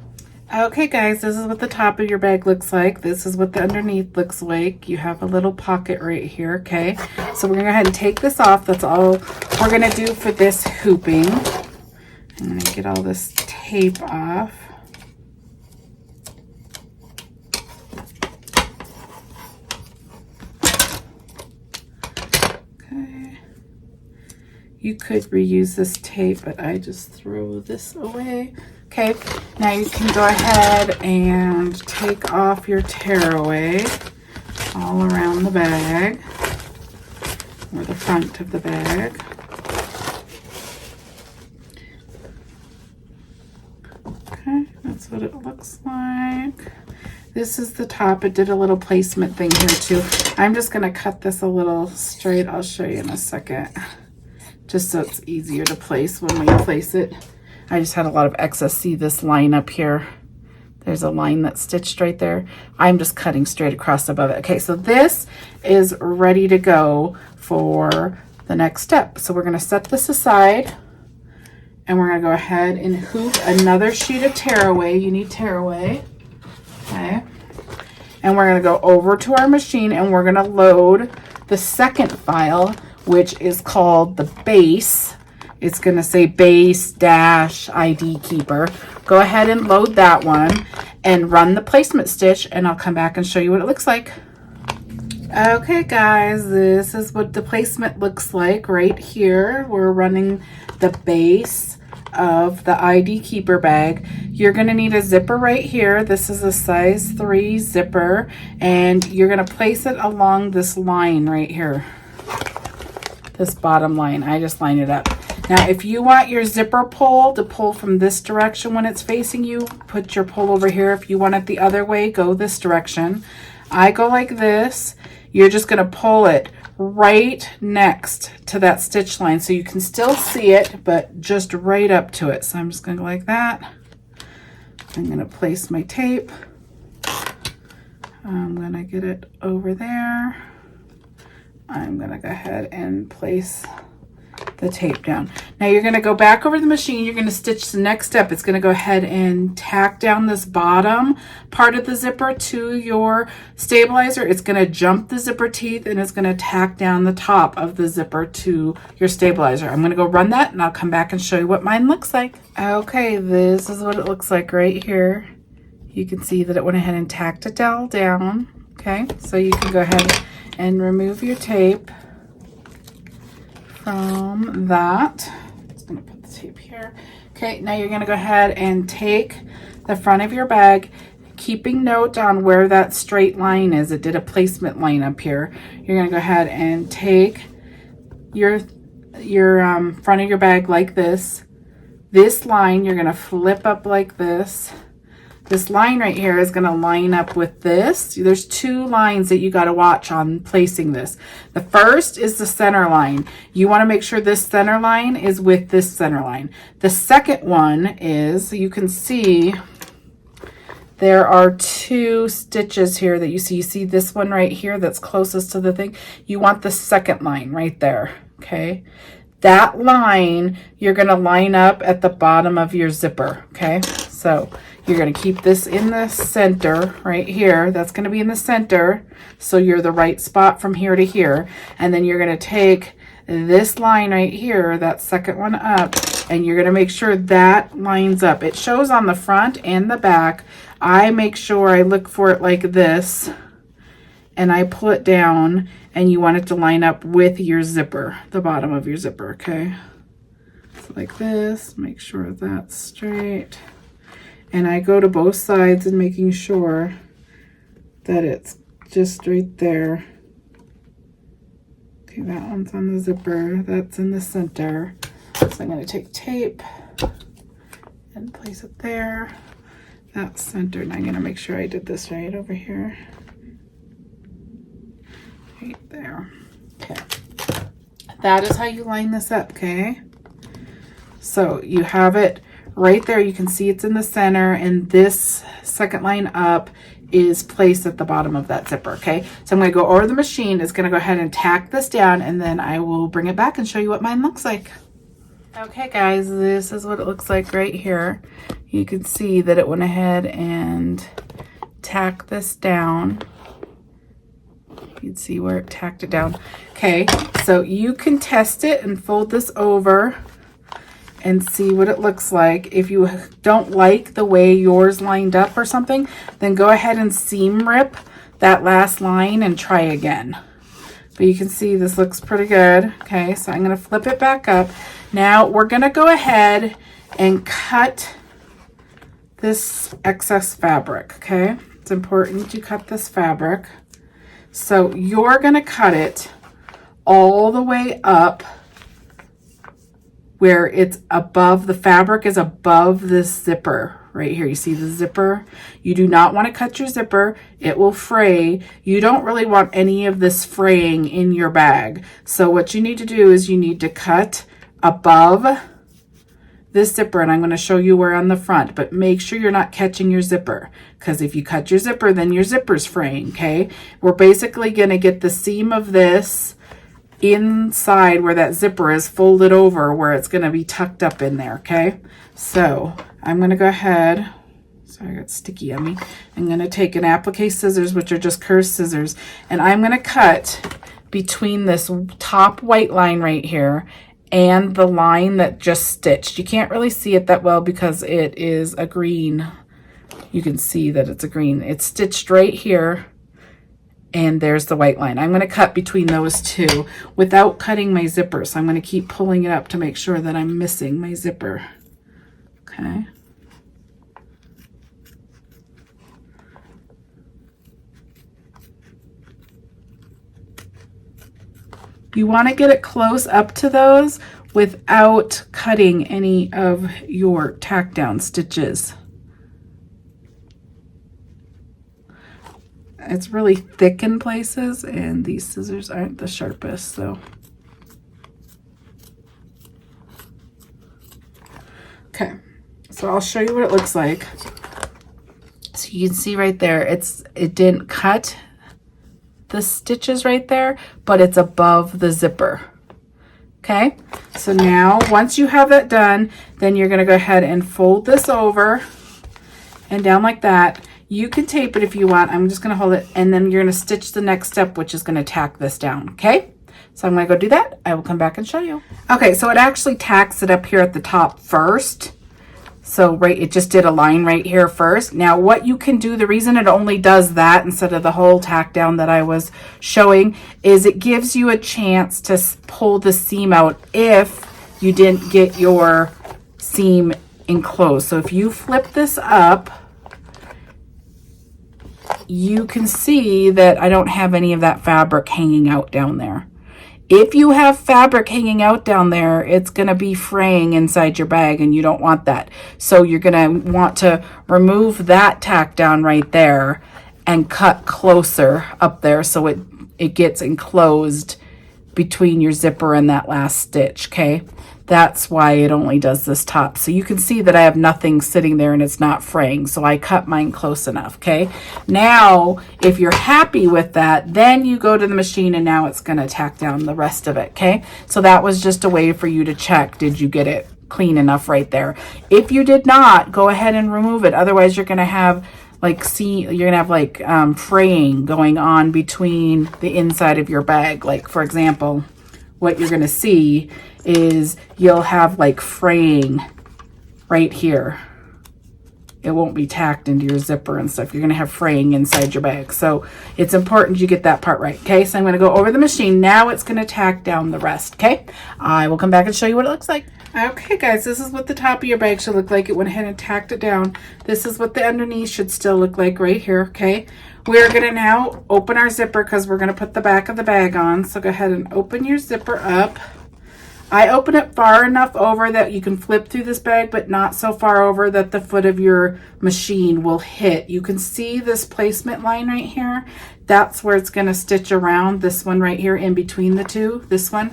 Okay guys, this is what the top of your bag looks like. This is what the underneath looks like. You have a little pocket right here, okay? So we're gonna go ahead and take this off. That's all we're gonna do for this hooping. I'm gonna get all this tape off. Okay. You could reuse this tape, but I just throw this away. Okay, now you can go ahead and take off your tearaway all around the bag, or the front of the bag. Okay, that's what it looks like. This is the top. It did a little placement thing here too. I'm just gonna cut this a little straight. I'll show you in a second, just so it's easier to place when we place it. I just had a lot of excess. See this line up here? There's a line that's stitched right there. I'm just cutting straight across above it. Okay, so this is ready to go for the next step. So we're gonna set this aside and we're gonna go ahead and hoop another sheet of tearaway. You need tearaway, okay? And we're gonna go over to our machine and we're gonna load the second file, which is called the base. It's going to say base dash ID keeper. Go ahead and load that one and run the placement stitch and I'll come back and show you what it looks like. Okay guys, this is what the placement looks like right here. We're running the base of the ID keeper bag. You're going to need a zipper right here. This is a size 3 zipper and you're going to place it along this line right here. This bottom line. I just line it up. Now, if you want your zipper pull to pull from this direction when it's facing you, put your pull over here. If you want it the other way, go this direction. I go like this. You're just going to pull it right next to that stitch line so you can still see it, but just right up to it. So I'm just going to go like that. I'm going to place my tape. I'm going to get it over there. I'm going to go ahead and place the tape down. Now you're going to go back over the machine. You're going to stitch the next step. It's going to go ahead and tack down this bottom part of the zipper to your stabilizer. It's going to jump the zipper teeth and it's going to tack down the top of the zipper to your stabilizer. I'm going to go run that and I'll come back and show you what mine looks like. Okay, this is what it looks like right here. You can see that it went ahead and tacked it all down. Okay, so you can go ahead and remove your tape from that. I'm just going to put the tape here. Okay, now you're going to go ahead and take the front of your bag, keeping note on where that straight line is. It did a placement line up here. You're going to go ahead and take your front of your bag like this. This line you're going to flip up like this, this line right here is going to line up with this. There's two lines that you got to watch on placing this. The first is the center line. You want to make sure this center line is with this center line. The second one is, you can see there are two stitches here that you see. You see this one right here that's closest to the thing? You want the second line right there, okay? That line, you're going to line up at the bottom of your zipper, okay? So you're going to keep this in the center right here. That's going to be in the center, so you're the right spot from here to here. And then you're going to take this line right here, that second one up, and you're going to make sure that lines up. It shows on the front and the back. I make sure I look for it like this, and I pull it down, and you want it to line up with your zipper, the bottom of your zipper, okay? So like this, make sure that's straight. And I go to both sides and making sure that it's just right there. Okay, that one's on the zipper, that's in the center. So I'm going to take tape and place it there. That's centered. I'm going to make sure I did this right over here. Right there. Okay. That is how you line this up, okay? So you have it right there. You can see it's in the center, and this second line up is placed at the bottom of that zipper, okay? So I'm going to go over the machine. It's going to go ahead and tack this down, and then I will bring it back and show you what mine looks like. Okay guys, this is what it looks like right here. You can see that it went ahead and tacked this down. You can see where it tacked it down. Okay, so you can test it and fold this over and see what it looks like. If you don't like the way yours lined up or something, then go ahead and seam rip that last line and try again. But you can see this looks pretty good. Okay, so I'm going to flip it back up. Now we're going to go ahead and cut this excess fabric, okay? It's important you cut this fabric. So you're going to cut it all the way up where it's above, the fabric is above this zipper right here. You see the zipper? You do not want to cut your zipper. It will fray. You don't really want any of this fraying in your bag. So what you need to do is you need to cut above this zipper, and I'm going to show you where on the front, but make sure you're not catching your zipper, because if you cut your zipper, then your zipper's fraying, okay? We're basically going to get the seam of this inside where that zipper is folded over, where it's going to be tucked up in there, okay? So I'm going to go ahead, sorry I got sticky on me, I'm going to take an applique scissors, which are just curved scissors, and I'm going to cut between this top white line right here and the line that just stitched. You can't really see it that well because it is a green. You can see that it's a green. It's stitched right here, and there's the white line. I'm going to cut between those two without cutting my zipper. So I'm going to keep pulling it up to make sure that I'm missing my zipper. Okay. You want to get it close up to those without cutting any of your tack down stitches. It's really thick in places, and these scissors aren't the sharpest, so. Okay, so I'll show you what it looks like. So you can see right there, it didn't cut the stitches right there, but it's above the zipper. Okay, so now once you have that done, then you're going to go ahead and fold this over and down like that. You can tape it if you want. I'm just going to hold it, and then you're going to stitch the next step, which is going to tack this down. Okay, so I'm going to go do that. I will come back and show you. Okay, so it actually tacks it up here at the top first. So right, it just did a line right here first. Now what you can do, the reason it only does that instead of the whole tack down that I was showing, is it gives you a chance to pull the seam out if you didn't get your seam enclosed. So if you flip this up, you can see that I don't have any of that fabric hanging out down there. If you have fabric hanging out down there, it's going to be fraying inside your bag, and you don't want that. So you're going to want to remove that tack down right there and cut closer up there so it gets enclosed between your zipper and that last stitch, okay? That's why it only does this top. So you can see that I have nothing sitting there and it's not fraying. So I cut mine close enough, okay? Now, if you're happy with that, then you go to the machine and now it's gonna tack down the rest of it, okay? So that was just a way for you to check, did you get it clean enough right there? If you did not, go ahead and remove it. Otherwise, you're gonna have fraying going on between the inside of your bag. Like, for example, what you're gonna see is you'll have like fraying right here. It won't be tacked into your zipper and stuff. You're gonna have fraying inside your bag. So it's important you get that part right, okay? So I'm gonna go over the machine. Now it's gonna tack down the rest, okay? I will come back and show you what it looks like. Okay guys, this is what the top of your bag should look like. It went ahead and tacked it down. This is what the underneath should still look like right here, okay? We're gonna now open our zipper because we're gonna put the back of the bag on. So go ahead and open your zipper up. I open it far enough over that you can flip through this bag, but not so far over that the foot of your machine will hit. You can see this placement line right here. That's where it's gonna stitch around, this one right here in between the two, this one.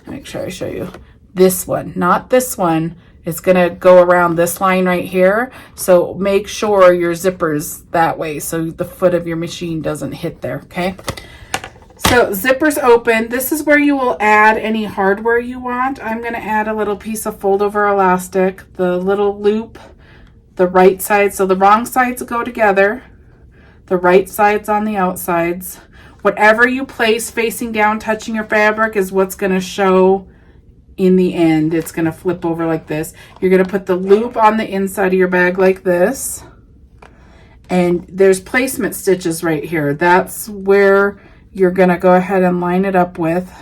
Make sure I show you. This one, not this one. It's gonna go around this line right here. So make sure your zipper's that way so the foot of your machine doesn't hit there, okay? So zipper's open. This is where you will add any hardware you want. I'm gonna add a little piece of fold over elastic, the little loop, the right side. So the wrong sides go together. The right sides on the outsides. Whatever you place facing down, touching your fabric is what's gonna show in the end. It's gonna flip over like this. You're gonna put the loop on the inside of your bag like this. And there's placement stitches right here. That's where you're gonna go ahead and line it up with.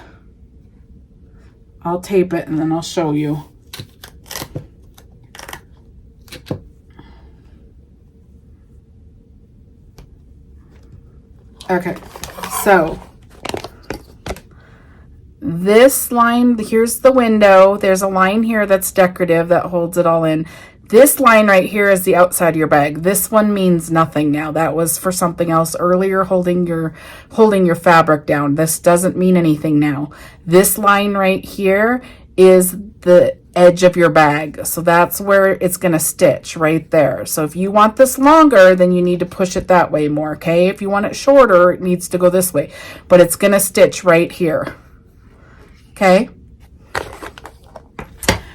I'll tape it and then I'll show you. Okay, so this line, here's the window. There's a line here that's decorative that holds it all in. This line right here is the outside of your bag. This one means nothing now. That was for something else earlier, holding your fabric down. This doesn't mean anything now. This line right here is the edge of your bag. So that's where it's gonna stitch right there. So if you want this longer, then you need to push it that way more, okay? If you want it shorter, it needs to go this way. But it's gonna stitch right here. Okay.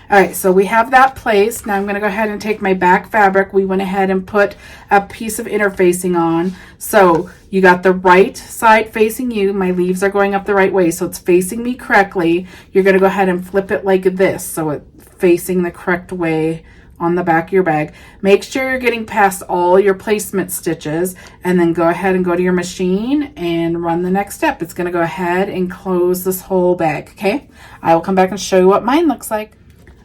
All right, so we have that placed. Now I'm going to go ahead and take my back fabric. We went ahead and put a piece of interfacing on. So you got the right side facing you. My leaves are going up the right way, so it's facing me correctly. You're going to go ahead and flip it like this, so it's facing the correct way on the back of your bag. Make sure you're getting past all your placement stitches, and then go ahead and go to your machine and run the next step. It's going to go ahead and close this whole bag, okay? I will come back and show you what mine looks like.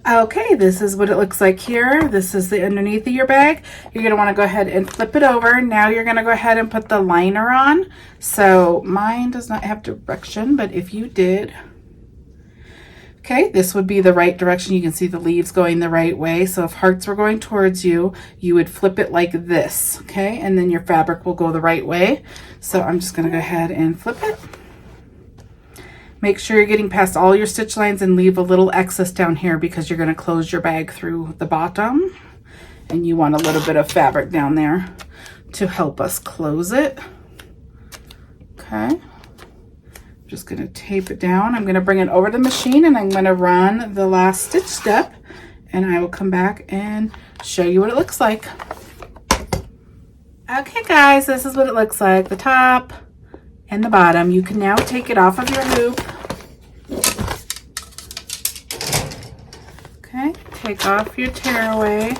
Okay, this is what it looks like here. This is the underneath of your bag. You're gonna wanna go ahead and flip it over. Now you're gonna go ahead and put the liner on. So mine does not have direction, but if you did, okay, this would be the right direction. You can see the leaves going the right way. So if hearts were going towards you, you would flip it like this, okay? And then your fabric will go the right way. So I'm just gonna go ahead and flip it. Make sure you're getting past all your stitch lines and leave a little excess down here because you're gonna close your bag through the bottom. And you want a little bit of fabric down there to help us close it. Okay. Just gonna tape it down. I'm gonna bring it over to the machine and I'm gonna run the last stitch step and I will come back and show you what it looks like. Okay guys, this is what it looks like, the top and the bottom. You can now take it off of your hoop. Okay, take off your tearaway.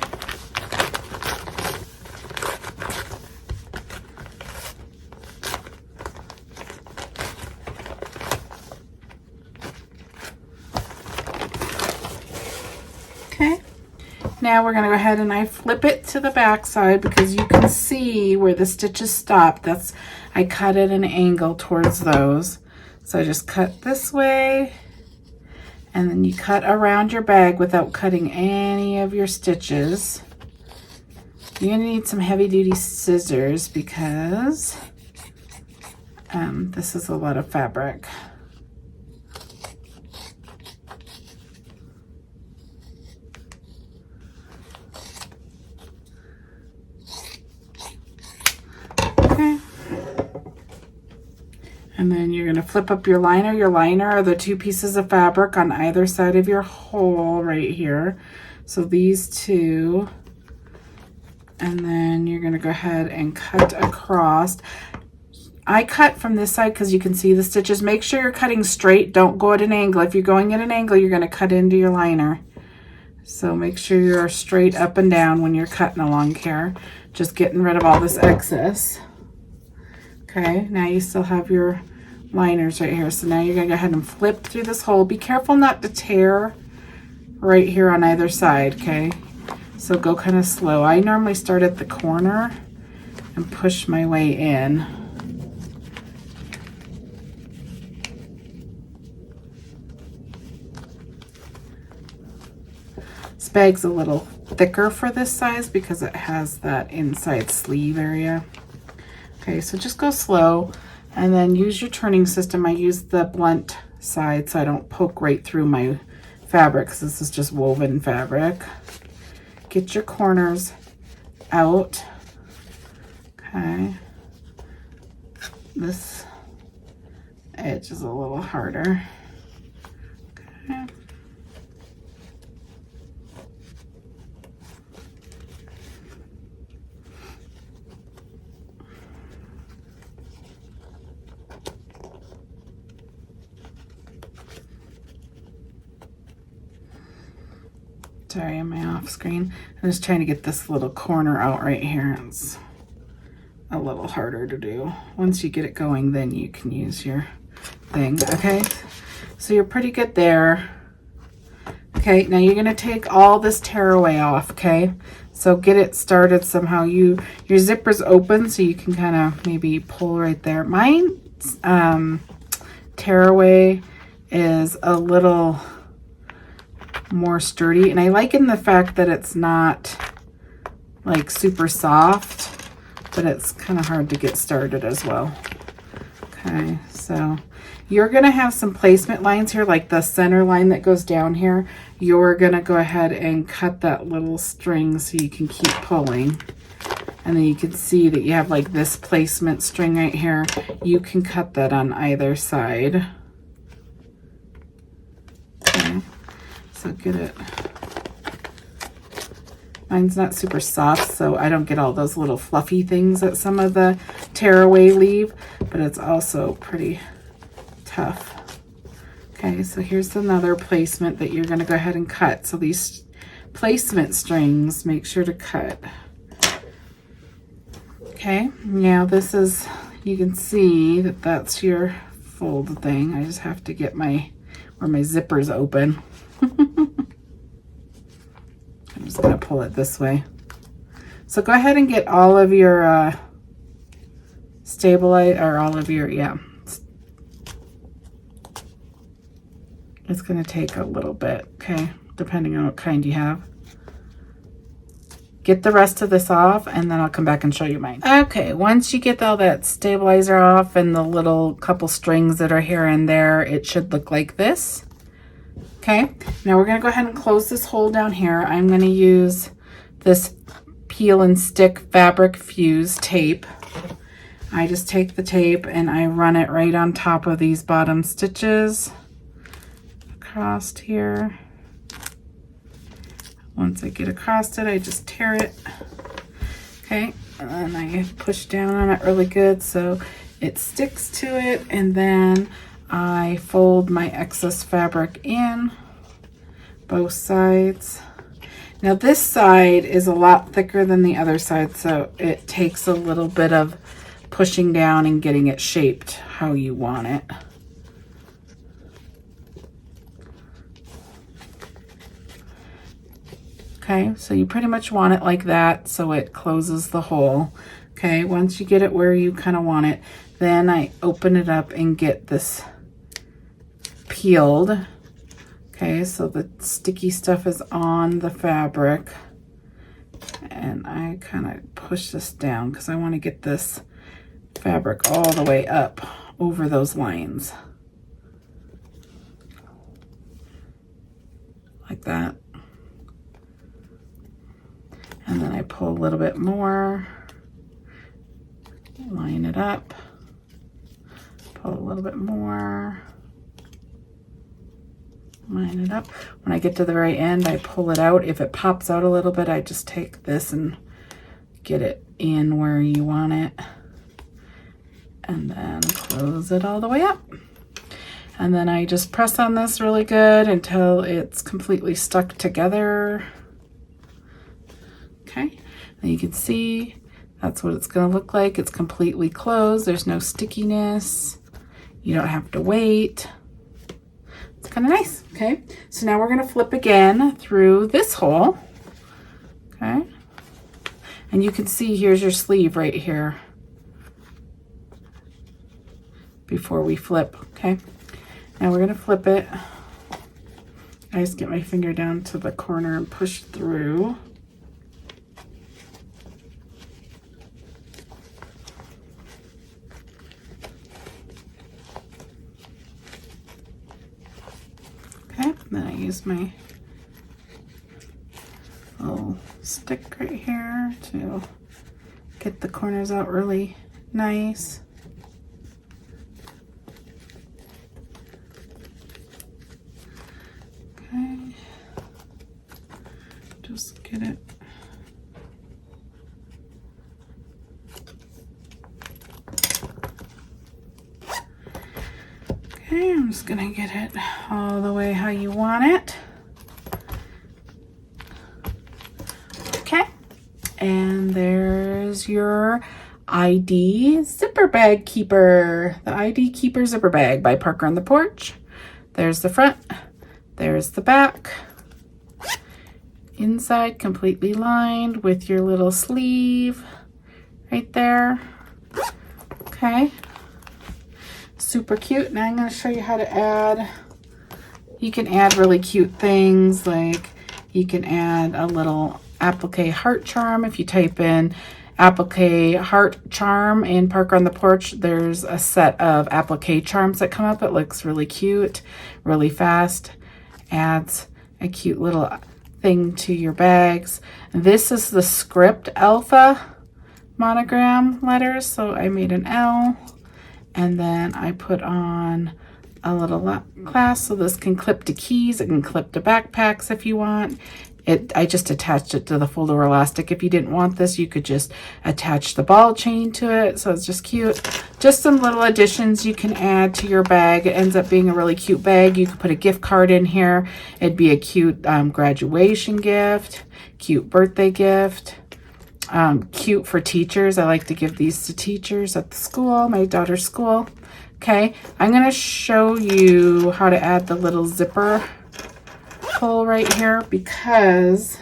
Okay, now we're going to go ahead and I flip it to the back side because you can see where the stitches stop. I cut at an angle towards those. So I just cut this way, and then you cut around your bag without cutting any of your stitches. You're gonna need some heavy duty scissors because this is a lot of fabric. Okay. And then you're gonna flip up your liner. Your liner are the two pieces of fabric on either side of your hole right here. So these two, and then you're gonna go ahead and cut across. I cut from this side because you can see the stitches. Make sure you're cutting straight. Don't go at an angle. If you're going at an angle, you're gonna cut into your liner. So make sure you're straight up and down when you're cutting along here. Just getting rid of all this excess. Okay, now you still have your liners right here. So now you're gonna go ahead and flip through this hole. Be careful not to tear right here on either side, okay? So go kind of slow. I normally start at the corner and push my way in. This bag's a little thicker for this size because it has that inside sleeve area. Okay, so just go slow and then use your turning system. I use the blunt side so I don't poke right through my fabric because this is just woven fabric. Get your corners out. Okay. This edge is a little harder. Okay. Sorry, I'm off screen. I'm just trying to get this little corner out right here. It's a little harder to do. Once you get it going, then you can use your thing, okay? So you're pretty good there. Okay, now you're gonna take all this tearaway off, okay? So get it started somehow. Your zipper's open, so you can kind of maybe pull right there. Mine's tearaway is a little more sturdy, and I like in the fact that it's not like super soft, but it's kind of hard to get started as well. Okay, so you're gonna have some placement lines here, like the center line that goes down here. You're gonna go ahead and cut that little string so you can keep pulling, and then you can see that you have like this placement string right here. You can cut that on either side. Okay. So get it. Mine's not super soft, so I don't get all those little fluffy things that some of the tearaway leave, but it's also pretty tough. Okay, so here's another placement that you're gonna go ahead and cut. So these placement strings, make sure to cut. Okay, now this is, you can see that that's your fold thing. I just have to get where my zipper's open. I'm just going to pull it this way. So go ahead and get all of your stabilize, or all of your, yeah. It's going to take a little bit, okay, depending on what kind you have. Get the rest of this off, and then I'll come back and show you mine. Okay, once you get all that stabilizer off and the little couple strings that are here and there, it should look like this. Okay, now we're gonna go ahead and close this hole down here. I'm gonna use this peel and stick fabric fuse tape. I just take the tape and I run it right on top of these bottom stitches across here. Once I get across it, I just tear it. Okay, and then I push down on it really good so it sticks to it, and then I fold my excess fabric in both sides. Now this side is a lot thicker than the other side, so it takes a little bit of pushing down and getting it shaped how you want it. Okay, so you pretty much want it like that so it closes the hole. Okay, once you get it where you kind of want it, then I open it up and get this peeled. Okay, so the sticky stuff is on the fabric. And I kind of push this down because I want to get this fabric all the way up over those lines. Like that. And then I pull a little bit more, line it up, pull a little bit more, line it up. When I get to the very end, I pull it out. If it pops out a little bit, I just take this and get it in where you want it. And then close it all the way up. And then I just press on this really good until it's completely stuck together. Okay, and you can see that's what it's going to look like. It's completely closed. There's no stickiness. You don't have to wait. It's kind of nice. Okay, so now we're going to flip again through this hole. Okay, and you can see here's your sleeve right here before we flip. Okay, now we're going to flip it. I just get my finger down to the corner and push through. Okay, then I use my little stick right here to get the corners out really nice. Okay, just get it. Okay, I'm just gonna get it all the way how you want it. Okay, and there's your ID zipper bag keeper. The ID keeper zipper bag by Parker on the Porch. There's the front, there's the back. Inside completely lined with your little sleeve right there. Okay. Super cute. Now I'm going to show you how to add. You can add really cute things, like you can add a little applique heart charm. If you type in applique heart charm in Parker on the Porch, there's a set of applique charms that come up. It looks really cute, really fast. Adds a cute little thing to your bags. This is the script alpha monogram letters, so I made an L. And then I put on a little clasp, so this can clip to keys. It can clip to backpacks if you want. I just attached it to the fold over elastic. If you didn't want this, you could just attach the ball chain to it. So it's just cute. Just some little additions you can add to your bag. It ends up being a really cute bag. You could put a gift card in here. It'd be a cute graduation gift, cute birthday gift. Cute for teachers. I like to give these to teachers at the school, my daughter's school. Okay, I'm going to show you how to add the little zipper pull right here because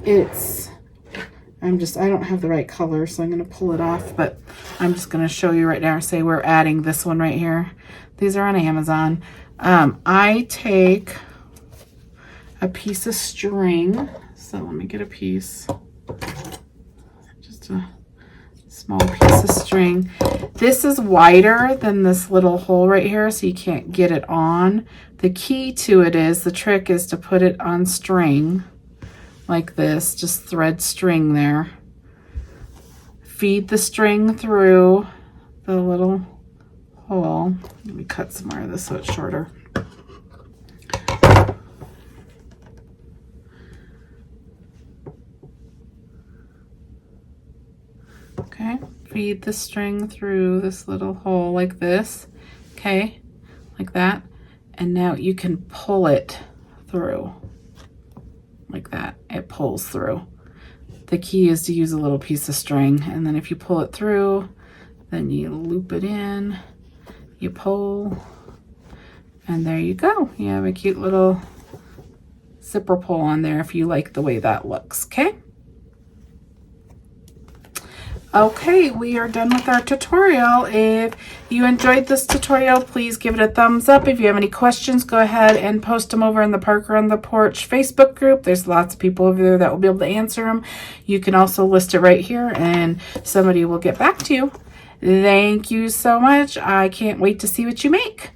I don't have the right color, so I'm going to pull it off, but I'm just going to show you right now. Say we're adding this one right here. These are on Amazon. I take a piece of string. So let me get a piece. Just a small piece of string. This is wider than this little hole right here, so you can't get it on. The key to it is, the trick is to put it on string like this. Just thread string there. Feed the string through the little hole. Let me cut some more of this so it's shorter. Okay, feed the string through this little hole like this, okay, like that, and now you can pull it through, like that. It pulls through. The key is to use a little piece of string, and then if you pull it through, then you loop it in, you pull, and there you go. You have a cute little zipper pull on there if you like the way that looks, okay? Okay, we are done with our tutorial. If you enjoyed this tutorial, please give it a thumbs up. If you have any questions, go ahead and post them over in the Parker on the Porch Facebook group. There's lots of people over there that will be able to answer them. You can also list it right here and somebody will get back to you. Thank you so much. I can't wait to see what you make.